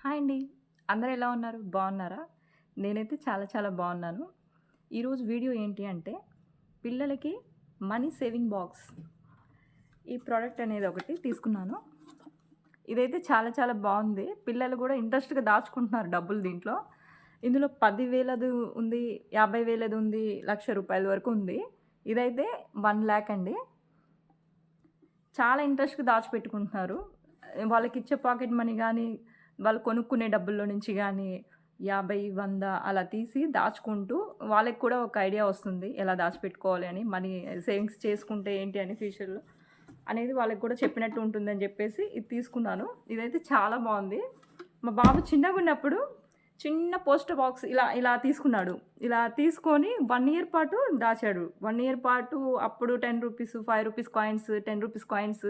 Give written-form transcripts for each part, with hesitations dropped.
Hi అండి. అందరూ ఎలా ఉన్నారు? బాగున్నారా? నేనైతే చాలా చాలా బాగున్నాను. ఈరోజు వీడియో ఏంటి అంటే, పిల్లలకి మనీ సేవింగ్ బాక్స్ ఈ ప్రోడక్ట్ అనేది ఒకటి తీసుకున్నాను. ఇదైతే చాలా చాలా బాగుంది. పిల్లలు కూడా ఇంట్రెస్ట్‌గా దాచుకుంటున్నారు డబ్బులు దీంట్లో. ఇందులో 10,000ది ఉంది, 50,000ది ఉంది, ₹1,00,000 వరకు ఉంది. ఇదైతే 1,00,000 అండి. చాలా ఇంట్రెస్ట్‌గా దాచిపెట్టుకుంటున్నారు. వాళ్ళకిచ్చే పాకెట్ మనీ గానీ, వాళ్ళు కొనుక్కునే డబ్బుల్లో నుంచి గానీ 50, 100 అలా తీసి దాచుకుంటూ వాళ్ళకి కూడా ఒక ఐడియా వస్తుంది. ఎలా దాచిపెట్టుకోవాలి అని, మనీ సేవింగ్స్ చేసుకుంటే ఏంటి అని ఫ్యూచర్‌లో అనేది వాళ్ళకి కూడా చెప్పినట్టు ఉంటుందని జెప్పేసి ఇది తీసుకున్నాను. ఇదైతే చాలా బావుంది. మా బాబు చిన్నగున్నప్పుడు చిన్న పోస్ట్ బాక్స్ ఇలా ఇలా తీసుకున్నాడు. ఇలా తీసుకొని 1 ఇయర్ పాటు దాచాడు. 1 ఇయర్ పాటు అప్పుడు రూ. 10, రూ. 5 కాయిన్స్, రూ. 10 కాయిన్స్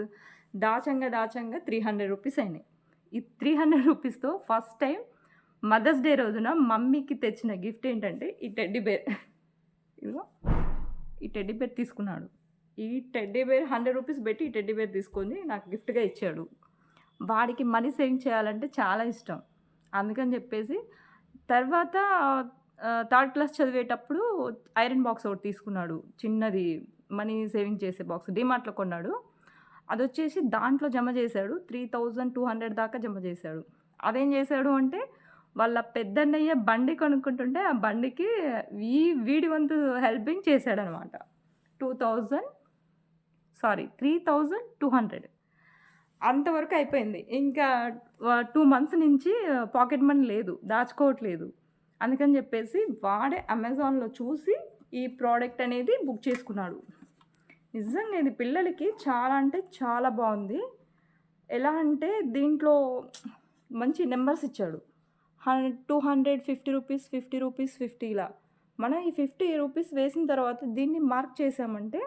దాచంగా దాచంగా రూ. 300 అయినాయి. ఈ రూ. 300తో ఫస్ట్ టైమ్ మదర్స్ డే రోజున మమ్మీకి తెచ్చిన గిఫ్ట్ ఏంటంటే ఈ టెడ్డీ బేర్. ఇదిగో ఈ టెడ్డీ బేర్ తీసుకున్నాడు. ఈ టెడ్డీ బేర్ రూ. 100 పెట్టి ఈ టెడ్డీ బేర్ తీసుకొని నాకు గిఫ్ట్‌గా ఇచ్చాడు. వాడికి మనీ సేవింగ్ చేయాలంటే చాలా ఇష్టం. అందుకని చెప్పేసి తర్వాత థర్డ్ క్లాస్ చదివేటప్పుడు ఐరన్ బాక్స్ ఒకటి తీసుకున్నాడు. చిన్నది మనీ సేవింగ్ చేసే బాక్స్ డీమార్ట్‌లో కొన్నాడు. అదొచ్చేసి దాంట్లో జమ చేశాడు. 3,200 దాకా జమ చేశాడు. అదేం చేశాడు అంటే వాళ్ళ పెద్దన్నయ్య బండి కొనుక్కుంటుంటే ఆ బండికి వీడి వంతు హెల్పింగ్ చేశాడనమాట. 3,200 అంతవరకు అయిపోయింది. ఇంకా 2 మంత్స్ నుంచి పాకెట్ మనీ లేదు. దాచుకోవట్లేదు. అందుకని చెప్పేసి వాడే అమెజాన్‌లో చూసి ఈ ప్రోడక్ట్ అనేది బుక్ చేసుకున్నాడు. నిజంగా ఇది పిల్లలకి చాలా అంటే చాలా బావుంది. ఎలా అంటే దీంట్లో మంచి నంబర్స్ ఇచ్చాడు. 250 రూపీస్, రూ. 50 ఇలా. మనం ఈ రూ. 50 వేసిన తర్వాత దీన్ని మార్క్ చేసామంటే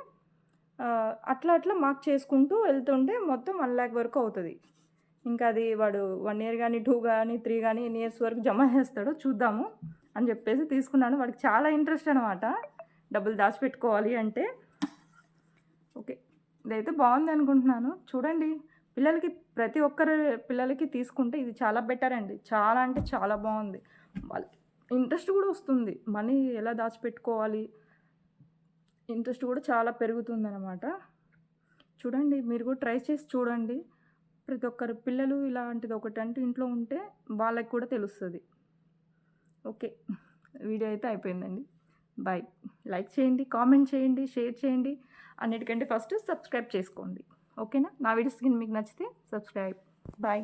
అట్లా అట్లా మార్క్ చేసుకుంటూ వెళ్తుంటే మొత్తం 1,00,000 వరకు అవుతది. ఇంకా అది వాడు 1 ఇయర్ గానీ, 2 గానీ, 3 గానీ ఎన్ని ఇయర్స్ వరకు జమ చేస్తాడో చూద్దాము అని చెప్పేసి తీసుకున్నాను. వాడికి చాలా ఇంట్రెస్ట్ అనమాట. డబ్బులు దాచిపెట్టుకోవాలి అంటే. ఓకే. ఇదైతే బావుందనుకుంటున్నాను. చూడండి పిల్లలకి ప్రతి ఒక్కరి పిల్లలకి తీసుకుంటే ఇది చాలా బెటర్ అండి. చాలా అంటే చాలా బావుంది. వాళ్ళకి ఇంట్రెస్ట్ కూడా వస్తుంది. మనీ ఎలా దాచిపెట్టుకోవాలి, ఇంట్రెస్ట్ కూడా చాలా పెరుగుతుందనమాట. చూడండి మీరు కూడా ట్రై చేసి చూడండి. ప్రతి ఒక్కరు పిల్లలు ఇలాంటిది ఒకటంటూ ఇంట్లో ఉంటే వాళ్ళకి కూడా తెలుస్తది. ఓకే. వీడియో అయితే అయిపోయిందండి. బాయ్. లైక్ చేయండి, కామెంట్ చేయండి, షేర్ చేయండి. అన్నిటికంటే ఫస్ట్ సబ్స్క్రైబ్ చేసుకోండి. ఓకేనా? నా వీడియోస్ మీకు నచ్చితే సబ్స్క్రైబ్. బాయ్.